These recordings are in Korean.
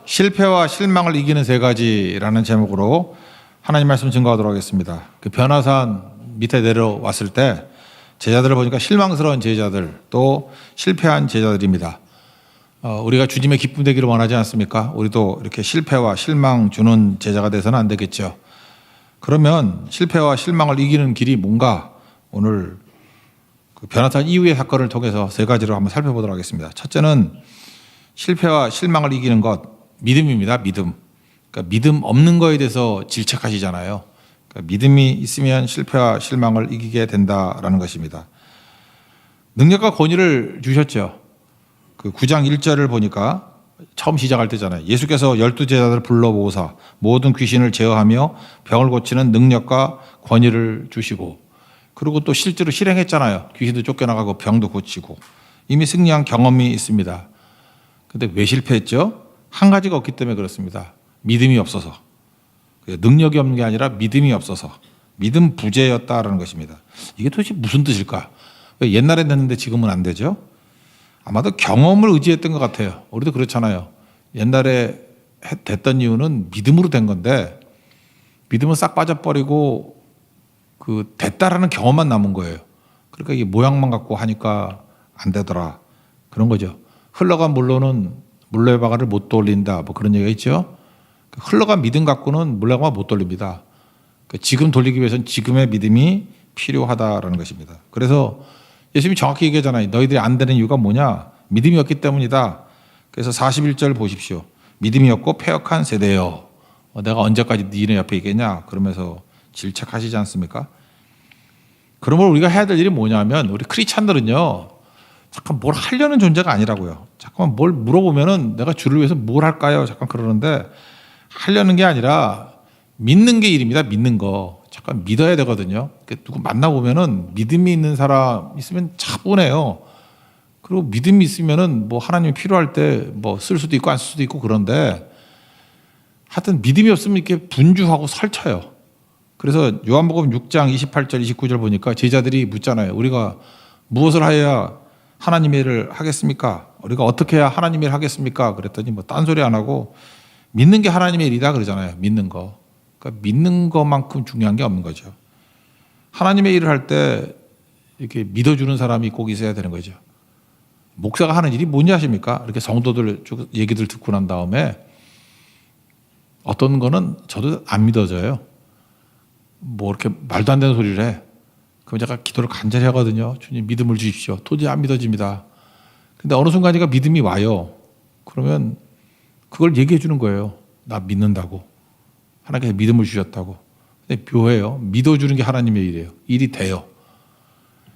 실패와 실망을 이기는 세 가지라는 제목으로 하나님 말씀 증거하도록 하겠습니다. 그 변화산 밑에 내려왔을 때 제자들을 보니까 실망스러운 제자들, 또 실패한 제자들입니다. 우리가 주님의 기쁨 되기를 원하지 않습니까? 우리도 이렇게 실패와 실망 주는 제자가 돼서는 안 되겠죠. 그러면 실패와 실망을 이기는 길이 뭔가, 오늘 그 변화산 이후의 사건을 통해서 세 가지로 한번 살펴보도록 하겠습니다. 첫째는 실패와 실망을 이기는 것, 믿음입니다. 믿음. 그러니까 믿음 없는 거에 대해서 질책하시잖아요. 그러니까 믿음이 있으면 실패와 실망을 이기게 된다라는 것입니다. 능력과 권위를 주셨죠. 그 9장 1절을 보니까 처음 시작할 때잖아요. 예수께서 12제자들을 불러모으사 모든 귀신을 제어하며 병을 고치는 능력과 권위를 주시고, 그리고 또 실제로 실행했잖아요. 귀신도 쫓겨나가고 병도 고치고 이미 승리한 경험이 있습니다. 근데 왜 실패했죠? 한 가지가 없기 때문에 그렇습니다. 믿음이 없어서. 능력이 없는 게 아니라 믿음이 없어서, 믿음 부재였다라는 것입니다. 이게 도대체 무슨 뜻일까? 왜 옛날엔 됐는데 지금은 안 되죠? 아마도 경험을 의지했던 것 같아요. 우리도 그렇잖아요. 옛날에 됐던 이유는 믿음으로 된 건데, 믿음은 싹 빠져버리고 그 됐다라는 경험만 남은 거예요. 그러니까 이게 모양만 갖고 하니까 안 되더라, 그런 거죠. 흘러간 물로는 물레 바가를 못 돌린다, 뭐 그런 얘기가 있죠. 흘러간 믿음 갖고는 물레 바가 못 돌립니다. 지금 돌리기 위해서는 지금의 믿음이 필요하다라는 것입니다. 그래서 예수님이 정확히 얘기하잖아요. 너희들이 안 되는 이유가 뭐냐? 믿음이 없기 때문이다. 그래서 41절 보십시오. 믿음이 없고 패역한 세대여, 내가 언제까지 너희네 옆에 있겠냐? 그러면서 질책하시지 않습니까? 그러므로 우리가 해야 될 일이 뭐냐면, 우리 크리스찬들은요, 잠깐 뭘 하려는 존재가 아니라고요. 잠깐만 뭘 물어보면은 내가 주를 위해서 뭘 할까요? 잠깐 그러는데, 하려는 게 아니라 믿는 게 일입니다. 믿는 거. 잠깐 믿어야 되거든요. 누구 만나보면은 믿음이 있는 사람 있으면 차분해요. 그리고 믿음이 있으면은 뭐 하나님이 필요할 때 뭐 쓸 수도 있고 안 쓸 수도 있고, 그런데 하여튼 믿음이 없으면 이렇게 분주하고 설쳐요. 그래서 요한복음 6장 28절 29절 보니까 제자들이 묻잖아요. 우리가 무엇을 하여야 하나님의 일을 하겠습니까? 우리가 어떻게 해야 하나님의 일을 하겠습니까? 그랬더니 뭐 딴소리 안 하고 믿는 게 하나님의 일이다 그러잖아요. 믿는 거. 그러니까 믿는 것만큼 중요한 게 없는 거죠. 하나님의 일을 할 때 이렇게 믿어주는 사람이 꼭 있어야 되는 거죠. 목사가 하는 일이 뭔지 아십니까? 이렇게 성도들 얘기들 듣고 난 다음에 어떤 거는 저도 안 믿어져요. 뭐 이렇게 말도 안 되는 소리를 해. 그럼 제가 기도를 간절히 하거든요. 주님 믿음을 주십시오. 도저히 안 믿어집니다. 근데 어느 순간이가 믿음이 와요. 그러면 그걸 얘기해 주는 거예요. 나 믿는다고. 하나님께서 믿음을 주셨다고. 근데 묘해요. 믿어주는 게 하나님의 일이에요. 일이 돼요.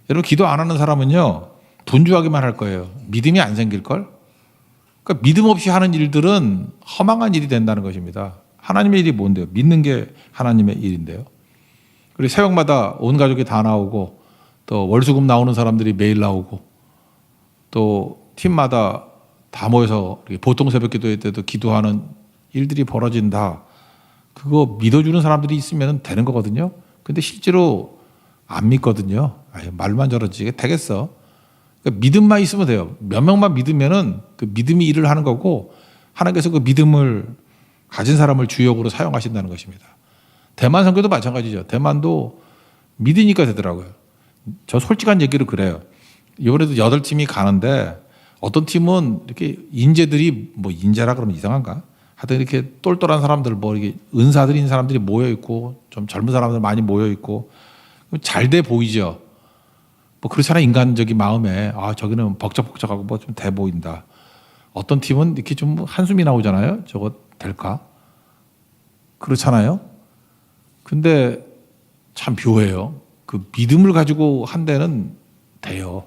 여러분, 기도 안 하는 사람은요, 분주하기만 할 거예요. 믿음이 안 생길걸? 그러니까 믿음 없이 하는 일들은 허망한 일이 된다는 것입니다. 하나님의 일이 뭔데요? 믿는 게 하나님의 일인데요. 그리고 새벽마다 온 가족이 다 나오고, 또 월수금 나오는 사람들이 매일 나오고, 또 팀마다 다 모여서 보통 새벽 기도회 때도 기도하는 일들이 벌어진다. 그거 믿어주는 사람들이 있으면 되는 거거든요. 근데 실제로 안 믿거든요. 말만 저러지 되겠어. 그러니까 믿음만 있으면 돼요. 몇 명만 믿으면은 그 믿음이 일을 하는 거고, 하나님께서 그 믿음을 가진 사람을 주역으로 사용하신다는 것입니다. 대만 선교도 마찬가지죠. 대만도 믿으니까 되더라고요. 저 솔직한 얘기를 그래요. 이번에도 8팀이 가는데, 어떤 팀은 이렇게 인재들이, 뭐 인재라 그러면 이상한가? 하여튼 이렇게 똘똘한 사람들, 뭐 이렇게 은사들인 사람들이 모여 있고, 좀 젊은 사람들 많이 모여 있고, 잘 돼 보이죠. 뭐 그렇잖아요. 인간적인 마음에, 아, 저기는 벅적벅적하고 뭐 좀 돼 보인다. 어떤 팀은 이렇게 좀 한숨이 나오잖아요. 저거 될까? 그렇잖아요. 근데 참 묘해요. 그 믿음을 가지고 한 데는 돼요.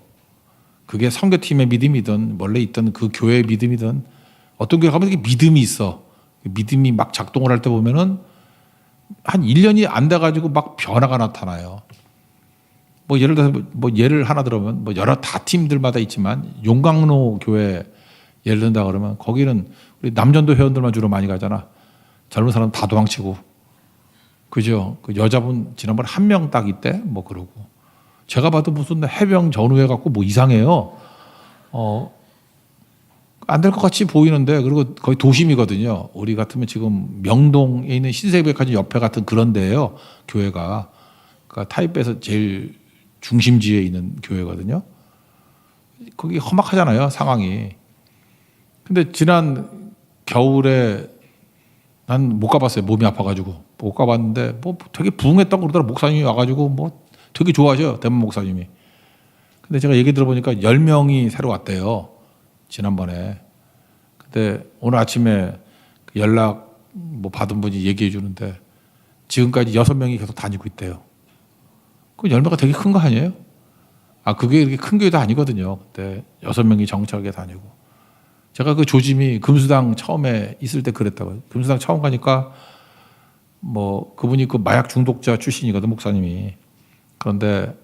그게 선교팀의 믿음이든 원래 있던 그 교회의 믿음이든, 어떤 교회 가면 믿음이 있어. 믿음이 막 작동을 할 때 보면은 한 1년이 안 돼가지고 막 변화가 나타나요. 뭐 예를 들어서 뭐 예를 하나 들어보면, 뭐 여러 다 팀들마다 있지만 용광로 교회 예를 든다 그러면 거기는 우리 남전도 회원들만 주로 많이 가잖아. 젊은 사람 다 도망치고, 그죠? 그 여자분 지난번에 한 명 딱 있대, 뭐 그러고. 제가 봐도 무슨 해병 전후회 갖고 뭐 이상해요. 안 될 것 같이 보이는데, 그리고 거의 도심이거든요. 우리 같으면 지금 명동에 있는 신세계백화점 옆에 같은 그런 데예요. 교회가. 그러니까 타이베이에서 제일 중심지에 있는 교회거든요. 거기 험악하잖아요, 상황이. 근데 지난 겨울에 난 못 가봤어요. 몸이 아파가지고. 못 가봤는데 뭐 되게 부흥했다고 그러더라. 목사님이 와가지고 뭐 되게 좋아하셔요. 대만 목사님이. 근데 제가 얘기 들어보니까 10명이 새로 왔대요. 지난번에. 근데 오늘 아침에 연락 뭐 받은 분이 얘기해 주는데 지금까지 6명이 계속 다니고 있대요. 그 열매가 되게 큰 거 아니에요? 아, 그게 이렇게 큰 교회도 아니거든요. 그때 6명이 정착하게 다니고. 제가 그 조짐이 금수당 처음에 있을 때 그랬다고요. 금수당 처음 가니까 뭐 그분이 그 마약 중독자 출신이거든, 목사님이. 그런데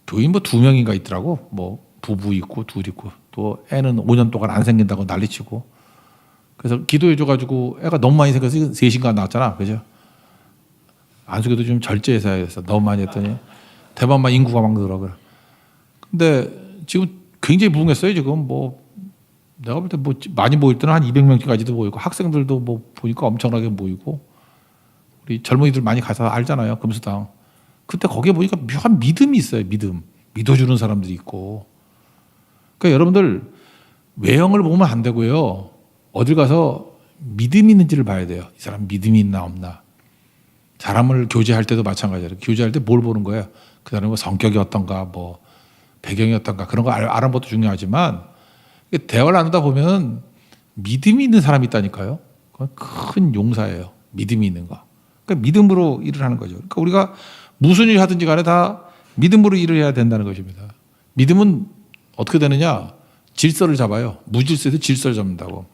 교인 뭐 2명인가 있더라고. 뭐 부부 있고 둘 있고 또 애는 5년 동안 안 생긴다고 난리치고. 그래서 기도해줘가지고 애가 너무 많이 생겨서 3인가 나왔잖아. 그죠? 안수교도 좀 절제해서 해서 너무 많이 했더니 대만만 인구가 막 늘어요. 근데 지금 굉장히 부흥했어요. 지금 뭐 내가 볼 때 뭐 많이 모일 때는 한 200명까지도 모이고 학생들도 뭐 보니까 엄청나게 모이고 우리 젊은이들 많이 가서 알잖아요. 금수당. 그때 거기에 보니까 묘한 믿음이 있어요. 믿어주는 사람들이 있고. 그러니까 여러분들 외형을 보면 안 되고요. 어딜 가서 믿음이 있는지를 봐야 돼요. 이 사람 믿음이 있나 없나. 사람을 교제할 때도 마찬가지예요. 교제할 때 뭘 보는 거예요? 그 사람의 뭐 성격이 어떤가, 뭐 배경이 어떤가 그런 거 알아보는 것도 중요하지만 대화를 나누다 보면 믿음이 있는 사람이 있다니까요. 그건 큰 용사예요. 믿음이 있는 거. 그러니까 믿음으로 일을 하는 거죠. 그러니까 우리가 무슨 일을 하든지 간에 다 믿음으로 일을 해야 된다는 것입니다. 믿음은 어떻게 되느냐? 질서를 잡아요. 무질서에서 질서를 잡는다고.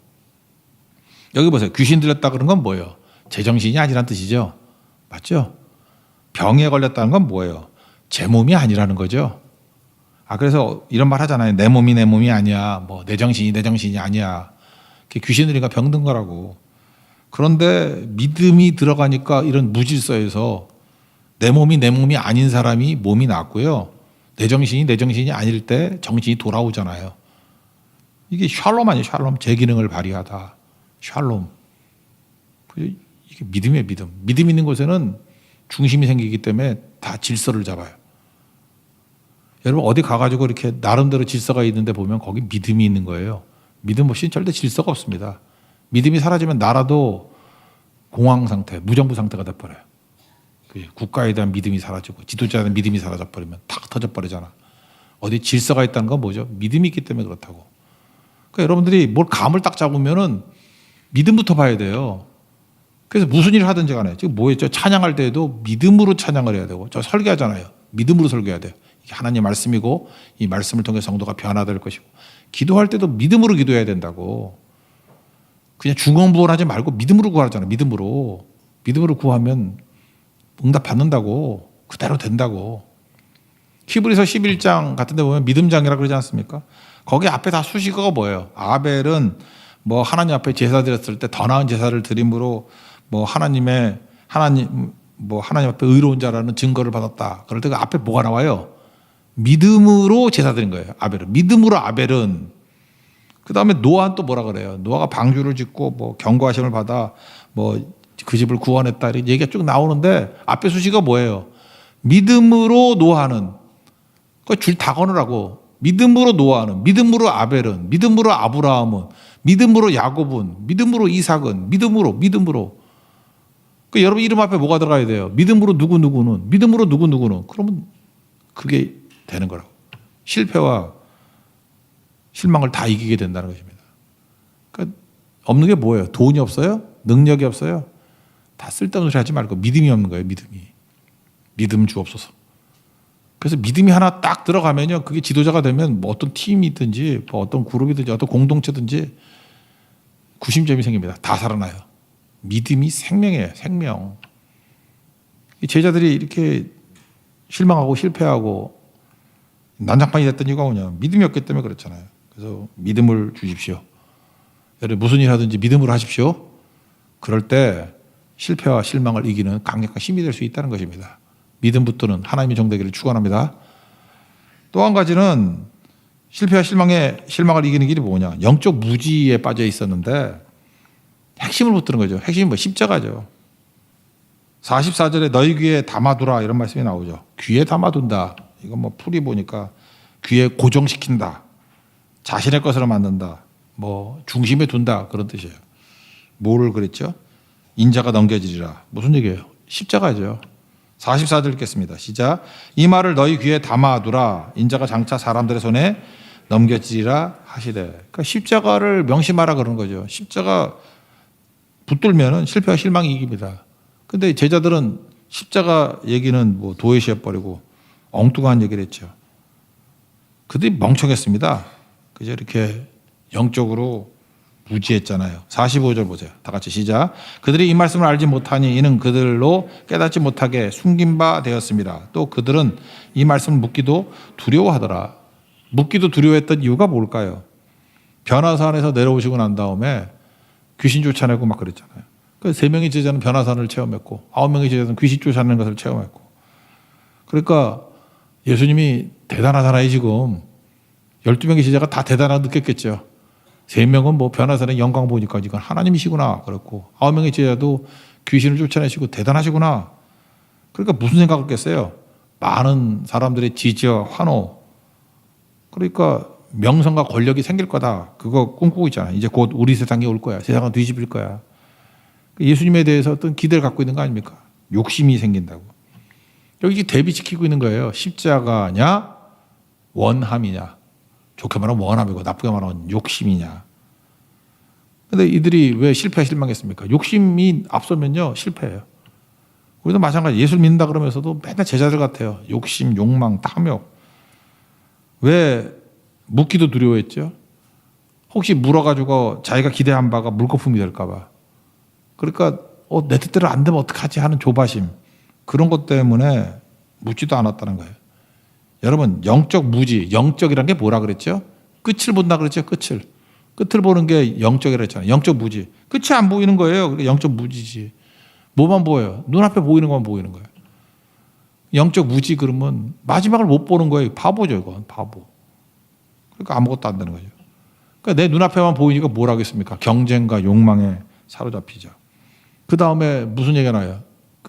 여기 보세요. 귀신 들렸다 그런 건 뭐예요? 제정신이 아니란 뜻이죠. 맞죠? 병에 걸렸다는 건 뭐예요? 제 몸이 아니라는 거죠. 아, 그래서 이런 말 하잖아요. 내 몸이 아니야. 뭐 내 정신이 아니야. 귀신 들리니까 병든 거라고. 그런데 믿음이 들어가니까 이런 무질서에서 내 몸이 아닌 사람이 몸이 낫고요. 내 정신이 아닐 때 정신이 돌아오잖아요. 이게 샬롬 아니에요. 샬롬. 제 기능을 발휘하다. 샬롬. 이게 믿음이에요. 믿음 있는 곳에는 중심이 생기기 때문에 다 질서를 잡아요. 여러분 어디 가가지고 이렇게 나름대로 질서가 있는데 보면 거기 믿음이 있는 거예요. 믿음 없이는 절대 질서가 없습니다. 믿음이 사라지면 나라도 공황 상태, 무정부 상태가 돼버려요. 국가에 대한 믿음이 사라지고 지도자에 대한 믿음이 사라져버리면 탁 터져버리잖아. 어디 질서가 있다는 건 뭐죠? 믿음이 있기 때문에 그렇다고. 그러니까 여러분들이 뭘 감을 딱 잡으면은 믿음부터 봐야 돼요. 그래서 무슨 일을 하든지 간에 지금 뭐였죠? 찬양할 때에도 믿음으로 찬양을 해야 되고 저 설교하잖아요. 믿음으로 설교해야 돼요. 이게 하나님의 말씀이고 이 말씀을 통해 성도가 변화될 것이고 기도할 때도 믿음으로 기도해야 된다고. 그냥 중언부언하지 말고 믿음으로 구하잖아요. 믿음으로 구하면 응답 받는다고. 그대로 된다고. 히브리서 11장 같은 데 보면 믿음장이라고 그러지 않습니까? 거기 앞에 다 수식어가 뭐예요? 아벨은 뭐 하나님 앞에 제사 드렸을 때 더 나은 제사를 드림으로 뭐 하나님 앞에 의로운 자라는 증거를 받았다. 그럴 때 그 앞에 뭐가 나와요? 믿음으로 제사 드린 거예요. 아벨은. 믿음으로 아벨은. 그 다음에 노아는 또 뭐라 그래요? 노아가 방주를 짓고 뭐 경고하심을 받아 뭐 그 집을 구원했다. 이렇게 얘기가 쭉 나오는데 앞에 수식어가 뭐예요? 믿음으로 노아는. 그 줄 다 거느라고. 믿음으로 노아는, 믿음으로 아벨은, 믿음으로 아브라함은, 믿음으로 야곱은, 믿음으로 이삭은, 믿음으로. 그 여러분 이름 앞에 뭐가 들어가야 돼요? 믿음으로 누구누구는, 믿음으로 누구누구는. 그러면 그게 되는 거라고. 실패와 실망을 다 이기게 된다는 것입니다. 그러니까 없는 게 뭐예요? 돈이 없어요? 능력이 없어요? 다 쓸데없는 소리 하지 말고 믿음이 없는 거예요. 믿음 주옵소서. 그래서 믿음이 하나 딱 들어가면요. 그게 지도자가 되면 뭐 어떤 팀이든지 뭐 어떤 그룹이든지 어떤 공동체든지 구심점이 생깁니다. 다 살아나요. 믿음이 생명이에요. 생명. 이 제자들이 이렇게 실망하고 실패하고 난장판이 됐던 이유가 뭐냐. 믿음이 없기 때문에 그렇잖아요. 그래서 믿음을 주십시오. 여러분 무슨 일 하든지 믿음으로 하십시오. 그럴 때 실패와 실망을 이기는 강력한 힘이 될 수 있다는 것입니다. 믿음 붙드는 하나님의 종 되기를 축원합니다. 또 한 가지는 실패와 실망을 이기는 길이 뭐냐? 영적 무지에 빠져 있었는데 핵심을 못 들은 거죠. 핵심이 뭐? 십자가죠. 44절에 너희 귀에 담아두라 이런 말씀이 나오죠. 귀에 담아둔다. 이건 뭐 풀이 보니까 귀에 고정시킨다. 자신의 것으로 만든다. 뭐 중심에 둔다 그런 뜻이에요. 뭐를 그랬죠? 인자가 넘겨지리라. 무슨 얘기예요? 십자가죠. 44절 읽겠습니다. 시작. 이 말을 너희 귀에 담아두라. 인자가 장차 사람들의 손에 넘겨지리라 하시되. 그러니까 십자가를 명심하라 그러는 거죠. 십자가 붙들면은 실패와 실망이 이깁니다. 근데 제자들은 십자가 얘기는 뭐 도외시해 버리고 엉뚱한 얘기를 했죠. 그들이 멍청했습니다. 그죠? 이렇게 영적으로 무지했잖아요. 45절 보세요. 다 같이 시작. 그들이 이 말씀을 알지 못하니 이는 그들로 깨닫지 못하게 숨긴 바 되었습니다. 또 그들은 이 말씀을 묻기도 두려워하더라. 묻기도 두려워했던 이유가 뭘까요? 변화산에서 내려오시고 난 다음에 귀신 쫓아내고 막 그랬잖아요. 그 3명의 제자는 변화산을 체험했고 9명의 제자는 귀신 쫓아내는 것을 체험했고. 그러니까 예수님이 대단하잖아요. 지금 12명의 제자가 다 대단하다 느꼈겠죠. 3명은 뭐 변화산의 영광 보니까 이건 하나님이시구나 그렇고 9명의 제자도 귀신을 쫓아내시고 대단하시구나. 그러니까 무슨 생각을 했겠어요? 많은 사람들의 지지와 환호, 그러니까 명성과 권력이 생길 거다. 그거 꿈꾸고 있잖아요. 이제 곧 우리 세상이 올 거야. 세상은 뒤집힐 거야. 예수님에 대해서 어떤 기대를 갖고 있는 거 아닙니까? 욕심이 생긴다고. 여기 대비시키고 있는 거예요. 십자가냐 원함이냐. 좋게 말하면 원함이고 나쁘게 말하면 욕심이냐. 근데 이들이 왜 실패 실망했습니까? 욕심이 앞서면요 실패해요. 우리도 마찬가지. 예수를 믿는다 그러면서도 맨날 제자들 같아요. 욕심, 욕망, 탐욕. 왜 묻기도 두려워했죠? 혹시 물어가지고 자기가 기대한 바가 물거품이 될까 봐. 그러니까 내 뜻대로 안 되면 어떡하지 하는 조바심. 그런 것 때문에 묻지도 않았다는 거예요. 여러분 영적 무지, 영적이란 게 뭐라 그랬죠? 끝을 본다 그랬죠. 끝을 보는 게 영적이라 했잖아요. 영적 무지. 끝이 안 보이는 거예요. 그러니까 영적 무지지. 뭐만 보여요? 눈앞에 보이는 것만 보이는 거예요. 영적 무지 그러면 마지막을 못 보는 거예요. 바보죠 이건. 바보. 그러니까 아무것도 안 되는 거죠. 그러니까 내 눈앞에만 보이니까 뭘 하겠습니까? 경쟁과 욕망에 사로잡히죠. 그 다음에 무슨 얘기가 나요?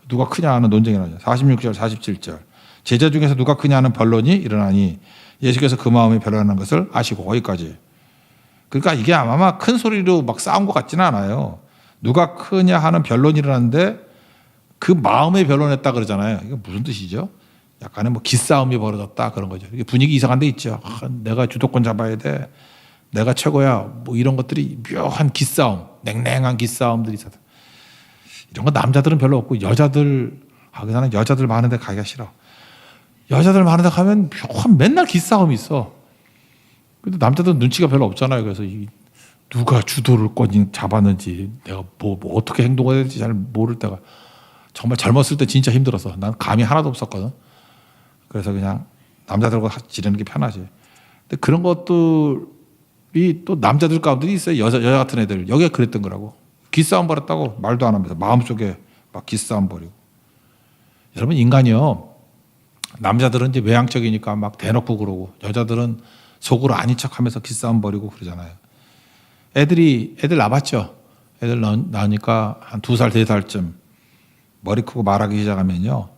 누가 크냐 하는 논쟁이 나죠. 46절 47절. 제자 중에서 누가 크냐 하는 변론이 일어나니 예수께서 그 마음이 변론하는 것을 아시고. 거기까지. 그러니까 이게 아마 큰 소리로 막 싸운 것 같지는 않아요. 누가 크냐 하는 변론이 일어났는데 그 마음에 변론했다 그러잖아요. 이게 무슨 뜻이죠? 약간의 뭐 기싸움이 벌어졌다 그런 거죠. 이게 분위기 이상한 데 있죠. 내가 주도권 잡아야 돼. 내가 최고야. 뭐 이런 것들이 묘한 기싸움, 냉랭한 기싸움들이 있어요. 이런 거 남자들은 별로 없고 여자들, 나는 여자들 많은데 가기가 싫어. 여자들 많은데 가면 맨날 기싸움이 있어. 근데 남자들은 눈치가 별로 없잖아요. 그래서 누가 주도를 잡았는지 내가 뭐 어떻게 행동해야 될지 잘 모를 때가 정말 젊었을 때 진짜 힘들었어. 난 감이 하나도 없었거든. 그래서 그냥 남자들과 지내는 게 편하지. 근데 그런 것들이 또 남자들 가운데 있어요. 여자 같은 애들. 여기가 그랬던 거라고. 기싸움 벌였다고 말도 안 하면서 마음속에 막 기싸움 벌이고. 여러분 인간이요. 남자들은 이제 외향적이니까 막 대놓고 그러고 여자들은 속으로 아닌 척하면서 기싸움 벌이고 그러잖아요. 애들 낳았죠. 애들 낳으니까 한 2살, 3살쯤 머리 크고 말하기 시작하면요.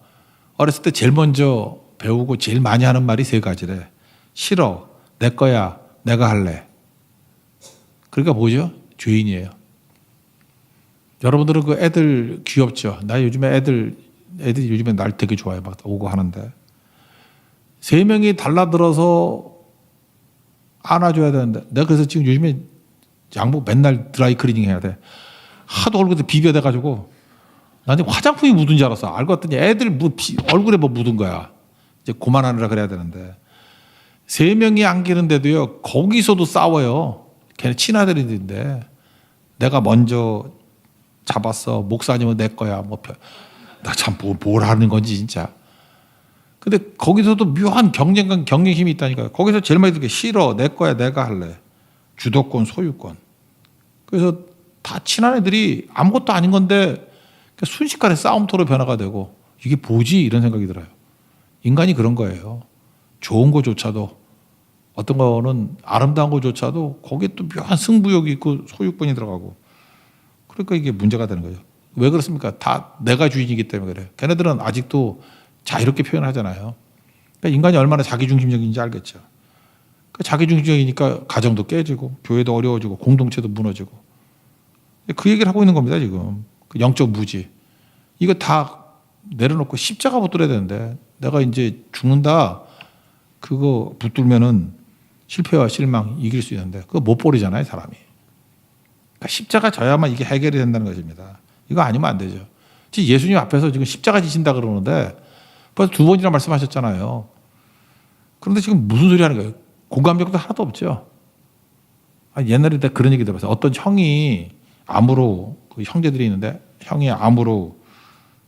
어렸을 때 제일 먼저 배우고 제일 많이 하는 말이 3가지래. 싫어, 내 거야, 내가 할래. 그러니까 뭐죠? 죄인이에요. 여러분들은 그 애들 귀엽죠? 나 요즘에 애들이 요즘에 날 되게 좋아해. 막 오고 하는데. 3명이 달라들어서 안아줘야 되는데. 내가 그래서 지금 요즘에 양복 맨날 드라이 클리닝 해야 돼. 하도 얼굴에 비벼대가지고. 난 화장품이 묻은 줄 알았어. 알고 봤더니 애들 얼굴에 뭐 묻은 거야. 이제 그만하느라 그래야 되는데. 3명이 안기는데도요, 거기서도 싸워요. 걔네 친아들인데. 내가 먼저 잡았어. 목사님은 내 거야. 나 참 뭘 하는 건지 진짜. 근데 거기서도 묘한 경쟁 힘이 있다니까요. 거기서 제일 많이 듣게 싫어. 내 거야. 내가 할래. 주도권, 소유권. 그래서 다 친한 애들이 아무것도 아닌 건데 순식간에 싸움터로 변화가 되고 이게 뭐지? 이런 생각이 들어요. 인간이 그런 거예요. 좋은 거조차도 어떤 거는 아름다운 것조차도 거기에 또 묘한 승부욕이 있고 소유권이 들어가고 그러니까 이게 문제가 되는 거죠. 왜 그렇습니까? 다 내가 주인이기 때문에 그래요. 걔네들은 아직도 자유롭게 표현하잖아요. 그러니까 인간이 얼마나 자기중심적인지 알겠죠. 그러니까 자기중심적이니까 가정도 깨지고 교회도 어려워지고 공동체도 무너지고 그 얘기를 하고 있는 겁니다. 지금 그 영적 무지 이거 다 내려놓고 십자가 붙들어야 되는데 내가 이제 죽는다 그거 붙들면은 실패와 실망 이길 수 있는데 그거 못 버리잖아요 사람이. 그러니까 십자가 져야만 이게 해결이 된다는 것입니다. 이거 아니면 안 되죠. 지금 예수님 앞에서 지금 십자가 지신다 그러는데 벌써 2번이나 말씀하셨잖아요. 그런데 지금 무슨 소리 하는 거예요? 공감력도 하나도 없죠. 옛날에 내가 그런 얘기 들어봤어요. 어떤 형이 암으로 그 형제들이 있는데 형이 암으로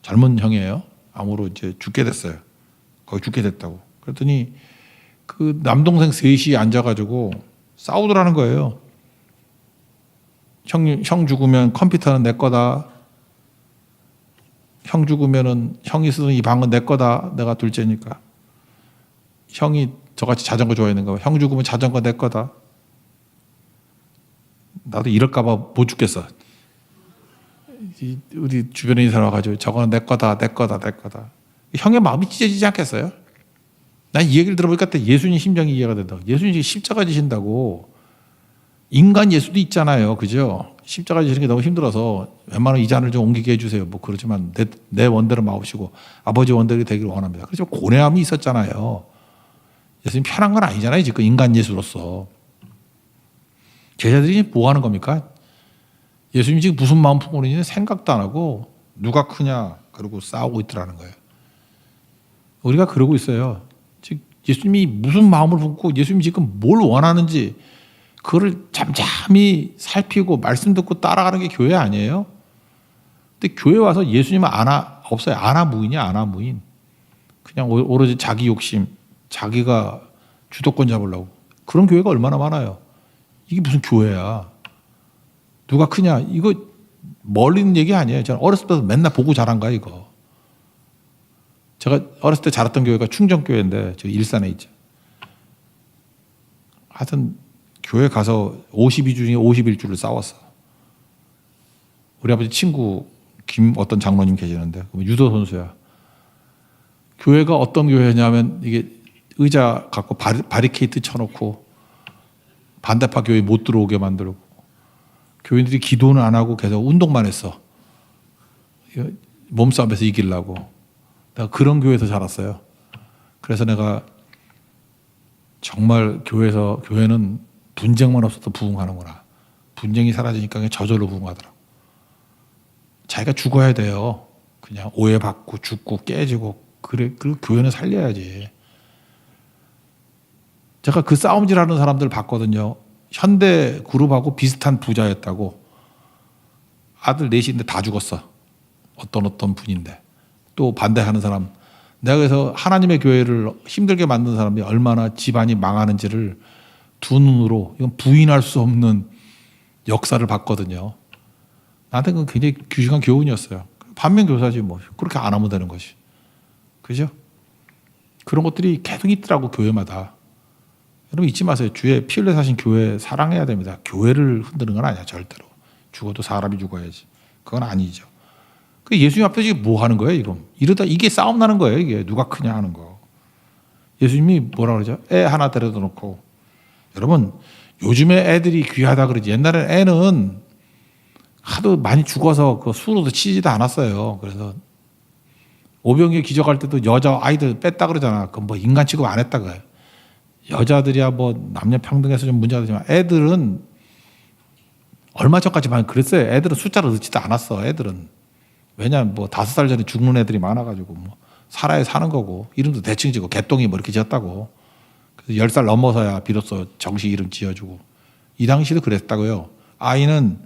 젊은 형이에요. 암으로 이제 죽게 됐어요. 거의 죽게 됐다고. 그랬더니 그 남동생 셋이 앉아가지고 싸우더라는 거예요. 형 죽으면 컴퓨터는 내 거다. 형 죽으면은 형이 쓰던 이 방은 내 거다. 내가 둘째니까. 형이 저같이 자전거 좋아했는가 봐. 형 죽으면 자전거 내 거다. 나도 이럴까 봐 못 죽겠어. 우리 주변에 있는 사람 와가지고 저거는 내 거다, 내 거다, 내 거다. 형의 마음이 찢어지지 않겠어요? 난 이 얘기를 들어보니까 예수님 심정이 이해가 된다. 예수님이 십자가 지신다고 인간 예수도 있잖아요. 그죠? 십자가 지시는 게 너무 힘들어서 웬만하면 이 잔을 좀 옮기게 해주세요. 뭐 그렇지만 내 원대로 마옵시고 아버지 원대로 되기를 원합니다. 그렇지만 고뇌함이 있었잖아요. 예수님 편한 건 아니잖아요. 지금 인간 예수로서. 제자들이 뭐 하는 겁니까? 예수님이 지금 무슨 마음 품고 있는지 생각도 안 하고 누가 크냐 그러고 싸우고 있더라는 거예요. 우리가 그러고 있어요. 즉 예수님이 무슨 마음을 품고 예수님이 지금 뭘 원하는지 그거를 잠잠히 살피고 말씀 듣고 따라가는 게 교회 아니에요? 근데 교회 와서 예수님은 없어요. 아나무인이야, 아나무인. 그냥 오로지 자기 욕심, 자기가 주도권 잡으려고. 그런 교회가 얼마나 많아요. 이게 무슨 교회야. 누가 크냐. 이거 멀리 있는 얘기 아니에요. 저는 어렸을 때부터 맨날 보고 자란 거야, 이거. 제가 어렸을 때 자랐던 교회가 충정교회인데, 저 일산에 있죠. 하여튼, 교회 가서 52주 중에 51주를 싸웠어. 우리 아버지 친구, 어떤 장로님 계시는데, 유도 선수야. 교회가 어떤 교회냐면, 이게 의자 갖고 바리케이트 쳐놓고, 반대파 교회 못 들어오게 만들고, 교인들이 기도는 안 하고 계속 운동만 했어. 몸싸움에서 이기려고. 내가 그런 교회에서 자랐어요. 그래서 내가 정말 교회는 분쟁만 없어도 부흥하는구나. 분쟁이 사라지니까 그냥 저절로 부흥하더라고. 자기가 죽어야 돼요. 그냥 오해받고 죽고 깨지고. 그래, 그 교회는 살려야지. 제가 그 싸움질하는 사람들 봤거든요. 현대 그룹하고 비슷한 부자였다고. 아들 넷인데 다 죽었어. 어떤 분인데. 또 반대하는 사람. 내가 그래서 하나님의 교회를 힘들게 만든 사람이 얼마나 집안이 망하는지를 두 눈으로 이건 부인할 수 없는 역사를 봤거든요. 나한테 그건 굉장히 귀중한 교훈이었어요. 반면 교사지 뭐. 그렇게 안 하면 되는 것이. 그죠? 그런 것들이 계속 있더라고 교회마다. 여러분 잊지 마세요. 주의 피 흘려 사신 교회 사랑해야 됩니다. 교회를 흔드는 건 아니야 절대로. 죽어도 사람이 죽어야지. 그건 아니죠. 그 예수님 앞에서 이게 뭐 하는 거예요 이거? 이러다 이게 싸움 나는 거예요. 이게 누가 크냐 하는 거. 예수님이 뭐라 그러죠? 애 하나 데려다 놓고. 여러분 요즘에 애들이 귀하다 그러지. 옛날에 애는 하도 많이 죽어서 그 수로도 치지도 않았어요. 그래서 오병이어 기적할 때도 여자 아이들 뺐다 그러잖아. 그 뭐 인간 취급 안 했다 그래요. 여자들이야 뭐 남녀 평등해서 좀 문제가 되지만 애들은 얼마 전까지만 그랬어요. 애들은 숫자를 넣지도 않았어. 애들은 왜냐면 뭐 5살 전에 죽는 애들이 많아가지고 뭐 살아야 사는 거고 이름도 대충 지고 개똥이 뭐 이렇게 지었다고. 그래서 10살 넘어서야 비로소 정식 이름 지어주고 이 당시도 그랬다고요. 아이는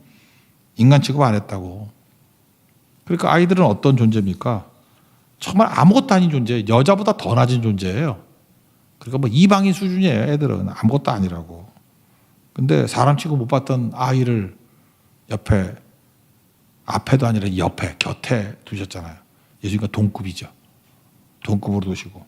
인간 취급 안 했다고. 그러니까 아이들은 어떤 존재입니까? 정말 아무것도 아닌 존재, 여자보다 더 낮은 존재예요. 그러니까 뭐 이방인 수준이에요. 애들은 아무것도 아니라고. 근데 사람 취급 못 받던 아이를 옆에, 앞에도 아니라 옆에, 곁에 두셨잖아요. 예수님과 동급이죠. 동급으로 두시고.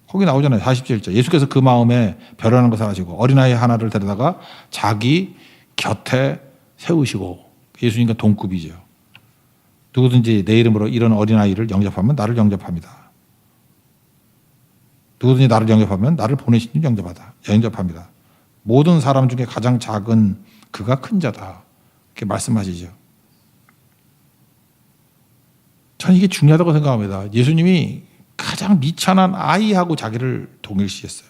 거기 나오잖아요. 47절. 예수께서 그 마음에 변하는 것을 아시고 어린아이 하나를 데려다가 자기 곁에 세우시고, 예수님과 동급이죠. 누구든지 내 이름으로 이런 어린아이를 영접하면 나를 영접합니다. 누구든지 나를 영접하면 나를 보내신 줄 영접합니다. 모든 사람 중에 가장 작은 그가 큰 자다. 이렇게 말씀하시죠. 저는 이게 중요하다고 생각합니다. 예수님이 가장 미천한 아이하고 자기를 동일시했어요.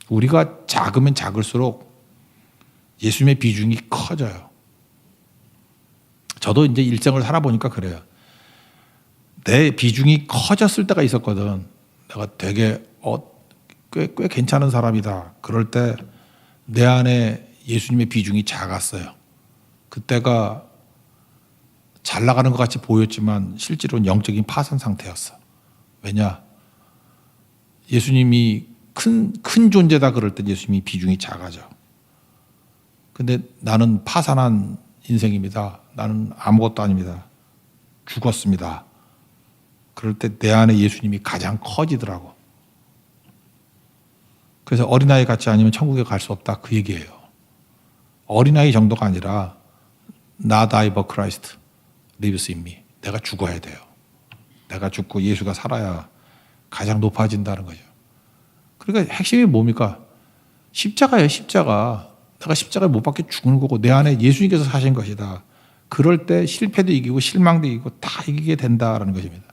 우리가 작으면 작을수록 예수님의 비중이 커져요. 저도 이제 일생을 살아보니까 그래요. 내 비중이 커졌을 때가 있었거든. 내가 되게 꽤 괜찮은 사람이다. 그럴 때 내 안에 예수님의 비중이 작았어요. 그때가 잘 나가는 것 같이 보였지만 실제로는 영적인 파산 상태였어. 왜냐? 예수님이 큰 존재다 그럴 때 예수님이 비중이 작아져. 근데 나는 파산한 인생입니다. 나는 아무것도 아닙니다. 죽었습니다. 그럴 때 내 안에 예수님이 가장 커지더라고. 그래서 어린아이 같지 않으면 천국에 갈 수 없다, 그 얘기예요. 어린아이 정도가 아니라 Not I but Christ lives in me. 내가 죽어야 돼요. 내가 죽고 예수가 살아야 가장 높아진다는 거죠. 그러니까 핵심이 뭡니까? 십자가예요, 십자가. 내가 십자가에 못 박혀 죽는 거고 내 안에 예수님께서 사신 것이다. 그럴 때 실패도 이기고 실망도 이기고 다 이기게 된다라는 것입니다.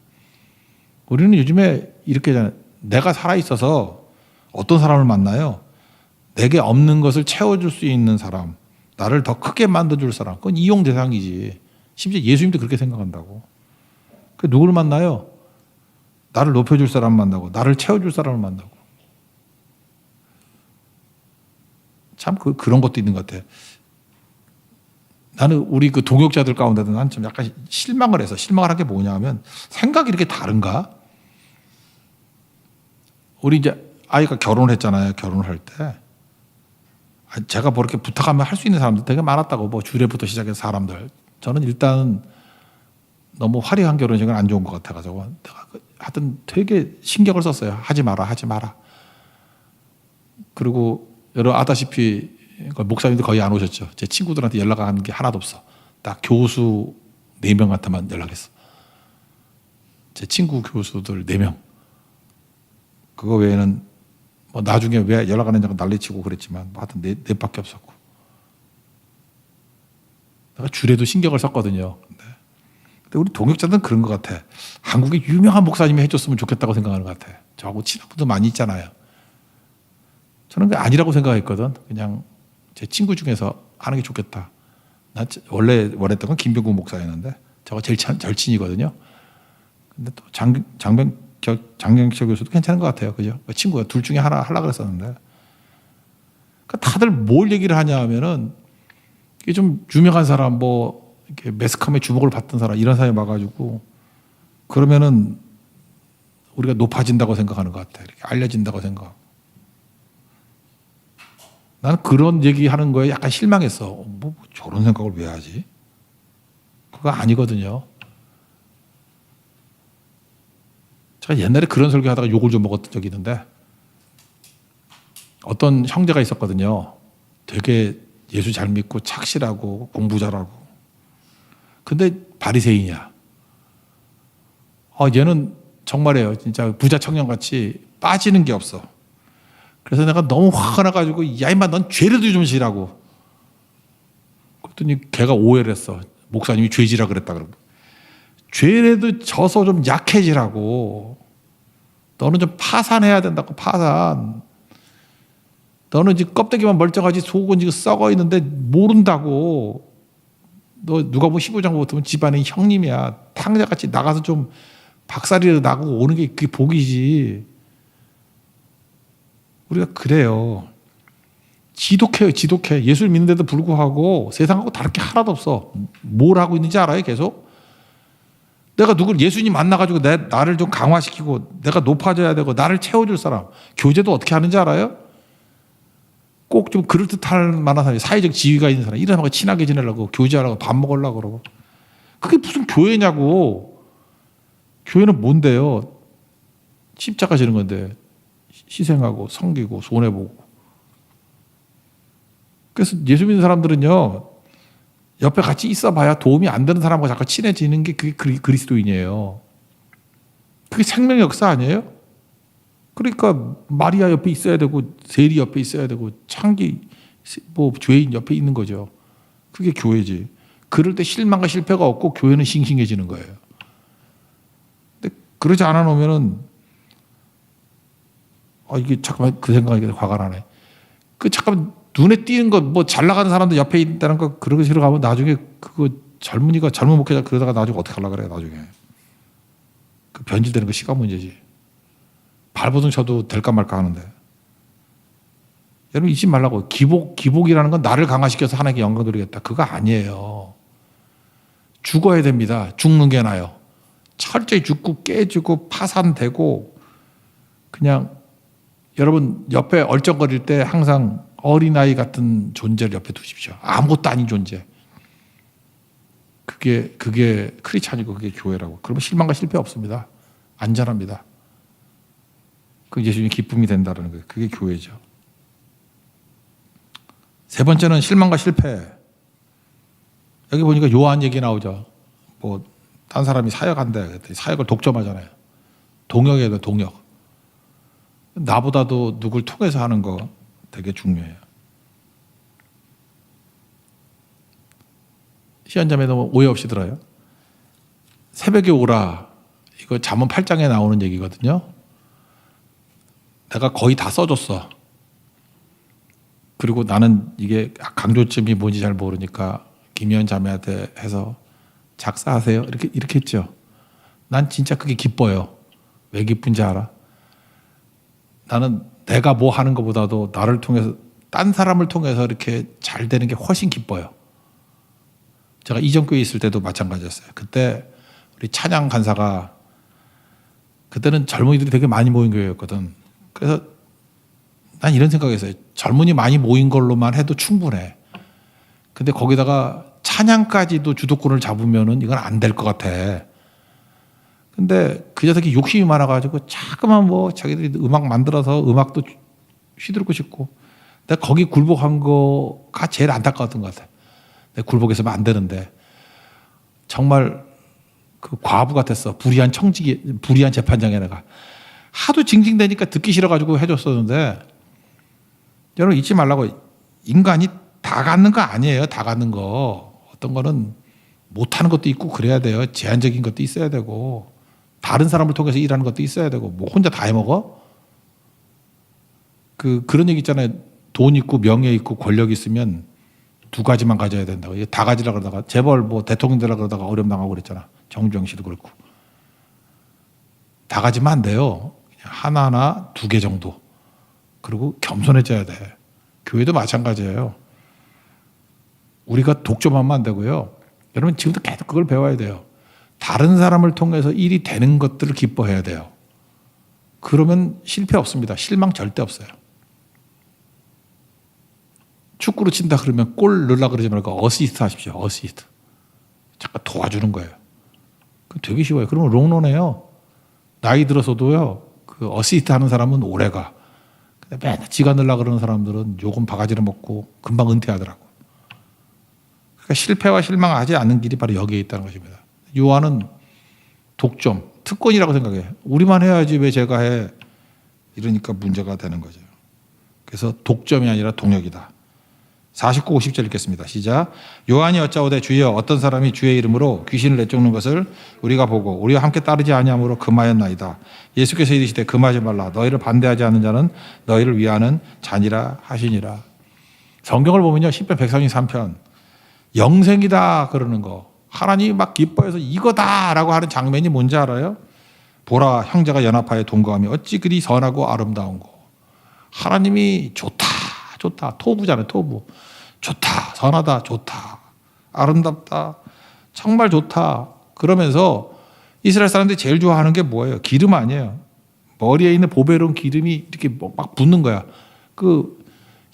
우리는 요즘에 이렇게 하잖아요. 내가 살아있어서 어떤 사람을 만나요? 내게 없는 것을 채워줄 수 있는 사람, 나를 더 크게 만들어줄 사람, 그건 이용 대상이지. 심지어 예수님도 그렇게 생각한다고. 그 누구를 만나요? 나를 높여줄 사람 만나고 나를 채워줄 사람을 만나고. 참 그런 것도 있는 것 같아. 나는 우리 그 동역자들 가운데도 난 좀 약간 실망을 해서, 실망을 한 게 뭐냐 하면 생각이 이렇게 다른가? 우리 이제 아이가 결혼을 했잖아요. 결혼을 할 때. 제가 뭐 이렇게 부탁하면 할 수 있는 사람들 되게 많았다고. 뭐 주례부터 시작해서 사람들. 저는 일단 너무 화려한 결혼식은 안 좋은 것 같아가지고 내가 하여튼 되게 신경을 썼어요. 하지 마라, 하지 마라. 그리고 여러분 아다시피 목사님들 거의 안 오셨죠. 제 친구들한테 연락하는 게 하나도 없어. 딱 교수 4명한테만 연락했어. 제 친구 교수들 4명. 그거 외에는 뭐 나중에 왜 연락 안 했냐고 난리치고 그랬지만 뭐 하여튼 넷밖에 없었고. 내가 주례도 신경을 썼거든요. 근데 우리 동역자들은 그런 것 같아. 한국에 유명한 목사님이 해줬으면 좋겠다고 생각하는 것 같아. 저하고 친한 분도 많이 있잖아요. 저는 그게 아니라고 생각했거든. 그냥 제 친구 중에서 하는 게 좋겠다. 나 원래 원했던 건 김병국 목사였는데 저가 제일 절친이거든요. 근데 또 장경철 교수도 괜찮은 것 같아요. 그죠? 그 친구가 둘 중에 하나 하려고 그랬었는데. 그러니까 다들 뭘 얘기를 하냐 하면은 이게 좀 유명한 사람, 뭐 이렇게 매스컴에 주목을 받던 사람, 이런 사람이 와가지고 그러면은 우리가 높아진다고 생각하는 것 같아. 이렇게 알려진다고 생각. 나는 그런 얘기하는 거에 약간 실망했어. 뭐 저런 생각을 왜 하지? 그거 아니거든요. 제가 옛날에 그런 설교하다가 욕을 좀 먹었던 적이 있는데 어떤 형제가 있었거든요. 되게 예수 잘 믿고 착실하고 공부 잘하고. 근데 바리새인이야. 얘는 정말이에요. 진짜 부자 청년같이 빠지는 게 없어. 그래서 내가 너무 화가 나가지고 야 임마 넌 죄라도 좀 지라고. 그랬더니 걔가 오해를 했어. 목사님이 죄지라 그랬다 그러고. 죄라도 져서 좀 약해지라고. 너는 좀 파산해야 된다고. 파산. 너는 지금 껍데기만 멀쩡하지 속은 지금 썩어 있는데 모른다고. 너 누가 보면 15장 보면 집안의 형님이야. 탕자같이 나가서 좀 박살이라도 나고 오는 게 그게 복이지. 우리가 그래요. 지독해요. 지독해. 예수를 믿는데도 불구하고 세상하고 다를 게 하나도 없어. 뭘 하고 있는지 알아요? 계속? 내가 누굴 예수님 만나가지고 나를 좀 강화시키고 내가 높아져야 되고 나를 채워줄 사람. 교제도 어떻게 하는지 알아요? 꼭 좀 그럴듯할 만한 사람, 사회적 지위가 있는 사람, 이런 사람하고 친하게 지내려고, 교제하려고, 밥 먹으려고 그러고. 그게 무슨 교회냐고. 교회는 뭔데요? 십자가 지는 건데. 희생하고 섬기고 손해보고. 그래서 예수 믿는 사람들은요, 옆에 같이 있어봐야 도움이 안 되는 사람과 자꾸 친해지는 게 그게 그리스도인이에요. 그게 생명의 역사 아니에요? 그러니까 마리아 옆에 있어야 되고 세리 옆에 있어야 되고 창기 뭐 죄인 옆에 있는 거죠. 그게 교회지. 그럴 때 실망과 실패가 없고 교회는 싱싱해지는 거예요. 근데 그러지 않아 놓으면은 이게 잠깐만 그 생각이 화가 나네. 그 잠깐 눈에 띄는 거 뭐 잘 나가는 사람들 옆에 있다는 거 그러기 싫어 가면 나중에 그거 젊은이가 젊은 목회자 그러다가 나중에 어떻게 하려고 그래 나중에. 그 변질되는 거 시간 문제지. 발버둥 쳐도 될까 말까 하는데. 여러분 잊지 말라고. 기복이라는 건 나를 강화시켜서 하나님께 영광 돌리겠다. 그거 아니에요. 죽어야 됩니다. 죽는 게 나아요. 철저히 죽고 깨지고 파산되고 그냥 여러분 옆에 얼쩡거릴 때 항상 어린아이 같은 존재를 옆에 두십시오. 아무것도 아닌 존재. 그게 크리스찬이고 그게 교회라고. 그러면 실망과 실패 없습니다. 안전합니다. 그 예수님의 기쁨이 된다는 거예요. 그게 교회죠. 세 번째는 실망과 실패. 여기 보니까 요한 얘기 나오죠. 뭐 딴 사람이 사역한대. 사역을 독점하잖아요. 동역이에요, 동역. 나보다도 누굴 통해서 하는 거 되게 중요해요. 시한자매도 오해 없이 들어요. 새벽에 오라. 이거 잠언 8장에 나오는 얘기거든요. 내가 거의 다 써줬어. 그리고 나는 이게 강조점이 뭔지 잘 모르니까 김희연 자매한테 해서 작사하세요. 이렇게 했죠. 난 진짜 그게 기뻐요. 왜 기쁜지 알아? 나는 내가 뭐 하는 것보다도 나를 통해서 딴 사람을 통해서 이렇게 잘 되는 게 훨씬 기뻐요. 제가 이전교회 있을 때도 마찬가지였어요. 그때 우리 찬양 간사가 그때는 젊은이들이 되게 많이 모인 교회였거든. 그래서 난 이런 생각했어요. 젊은이 많이 모인 걸로만 해도 충분해. 근데 거기다가 찬양까지도 주도권을 잡으면은 이건 안 될 것 같아. 근데 그 녀석이 욕심이 많아가지고 자꾸만 뭐 자기들이 음악 만들어서 음악도 휘두르고 싶고 내가 거기 굴복한 거가 제일 안타까웠던 것 같아. 내가 굴복했으면 안 되는데 정말 그 과부 같았어. 불의한 재판장에 내가 하도 징징대니까 듣기 싫어가지고 해줬었는데 여러분 잊지 말라고. 인간이 다 갖는 거 아니에요. 다 갖는 거. 어떤 거는 못하는 것도 있고 그래야 돼요. 제한적인 것도 있어야 되고 다른 사람을 통해서 일하는 것도 있어야 되고 뭐 혼자 다 해먹어? 그런 얘기 있잖아요. 돈 있고 명예 있고 권력 있으면 두 가지만 가져야 된다고. 이게 다 가지라 그러다가 재벌 뭐 대통령 되라 그러다가 어려움 당하고 그랬잖아. 정주영 씨도 그렇고. 다 가지면 안 돼요. 그냥 하나하나 2개 정도. 그리고 겸손해져야 돼. 교회도 마찬가지예요. 우리가 독점하면 안 되고요. 여러분 지금도 계속 그걸 배워야 돼요. 다른 사람을 통해서 일이 되는 것들을 기뻐해야 돼요. 그러면 실패 없습니다. 실망 절대 없어요. 축구로 친다 그러면 골 넣으려고 그러지 말고 어시스트 하십시오. 어시스트. 잠깐 도와주는 거예요. 그 되게 쉬워요. 그러면 롱런해요. 나이 들어서도요. 그 어시스트 하는 사람은 오래가. 근데 맨날 지가 넣으려고 그러는 사람들은 요금 바가지를 먹고 금방 은퇴하더라고. 그러니까 실패와 실망하지 않는 길이 바로 여기에 있다는 것입니다. 요한은 독점, 특권이라고 생각해요. 우리만 해야지 왜 제가 해. 이러니까 문제가 되는 거죠. 그래서 독점이 아니라 동역이다. 49, 50절 읽겠습니다. 시작. 요한이 여짜오되 주여 어떤 사람이 주의 이름으로 귀신을 내쫓는 것을 우리가 보고 우리와 함께 따르지 아니함으로 금하였나이다. 예수께서 이르시되 금하지 말라. 너희를 반대하지 않는 자는 너희를 위하는 잔이라 하시니라. 성경을 보면요. 시편 133편 영생이다 그러는 거. 하나님이 막 기뻐해서 이거다라고 하는 장면이 뭔지 알아요? 보라 형제가 연합하여 동거하며 어찌 그리 선하고 아름다운 거. 하나님이 좋다. 토부잖아요. 토부. 좋다. 선하다. 좋다. 아름답다. 정말 좋다. 그러면서 이스라엘 사람들이 제일 좋아하는 게 뭐예요? 기름 아니에요. 머리에 있는 보배로운 기름이 이렇게 막 붓는 거야. 그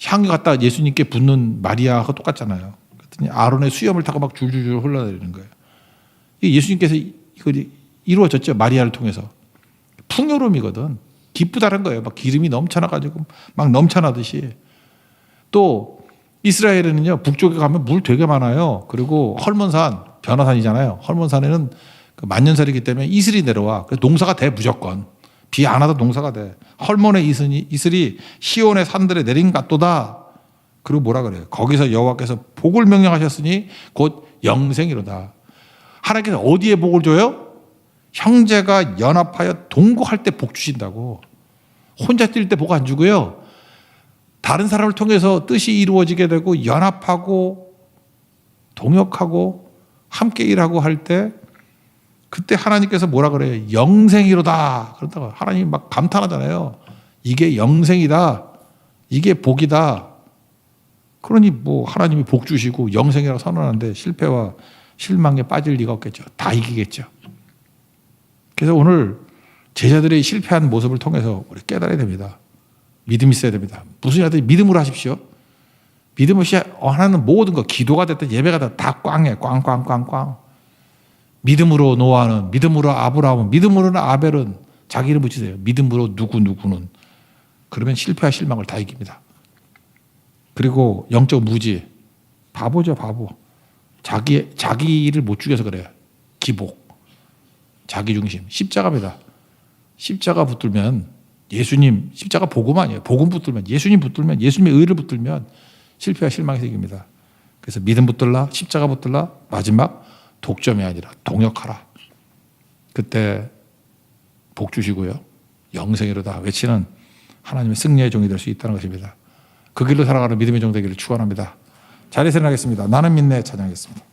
향이 갖다 예수님께 붓는 마리아하고 똑같잖아요. 그랬더니 아론의 수염을 타고 막 줄줄줄 흘러내리는 거예요. 예수님께서 이거 이루어졌죠. 마리아를 통해서. 풍요로움이거든. 기쁘다는 거예요. 막 기름이 넘쳐나가지고 막 넘쳐나듯이. 또 이스라엘에는요 북쪽에 가면 물 되게 많아요. 그리고 헐몬산 변화산이잖아요. 헐몬산에는 그 만년설이기 때문에 이슬이 내려와. 그래서 농사가 돼 무조건. 비 안 와도 농사가 돼. 헐몬의 이슬이 시온의 산들에 내린 같도다. 그리고 뭐라 그래요? 거기서 여호와께서 복을 명령하셨으니 곧 영생이로다. 하나님께서 어디에 복을 줘요? 형제가 연합하여 동거할 때 복 주신다고. 혼자 뛸 때 복 안 주고요. 다른 사람을 통해서 뜻이 이루어지게 되고 연합하고 동역하고 함께 일하고 할 때 그때 하나님께서 뭐라 그래요? 영생이로다. 그런다고 하나님이 막 감탄하잖아요. 이게 영생이다. 이게 복이다. 그러니 뭐 하나님이 복 주시고 영생이라고 선언하는데 실패와 실망에 빠질 리가 없겠죠. 다 이기겠죠. 그래서 오늘 제자들의 실패한 모습을 통해서 우리 깨달아야 됩니다. 믿음이 있어야 됩니다. 무슨 일이든 믿음으로 하십시오. 믿음 없이 하나는 모든 거 기도가 됐든 예배가 됐든 다 꽝해. 꽝꽝꽝꽝. 믿음으로 노아는, 믿음으로 아브라함은, 믿음으로는 아벨은 자기 이름 붙이세요. 믿음으로 누구는. 그러면 실패와 실망을 다 이깁니다. 그리고 영적 무지. 바보죠, 바보. 자기를 못 죽여서 그래요. 기복. 자기 중심. 십자가입니다. 십자가 붙들면 예수님, 십자가 복음 아니에요. 복음 붙들면, 예수님 붙들면, 예수님의 의를 붙들면 실패와 실망이 생깁니다. 그래서 믿음 붙들라, 십자가 붙들라, 마지막 독점이 아니라 동역하라. 그때 복 주시고요. 영생이로다 외치는 하나님의 승리의 종이 될 수 있다는 것입니다. 그 길로 살아가는 믿음의 종 되기를 축원합니다. 자리에서 일어나겠습니다. 나는 믿네 찬양하겠습니다.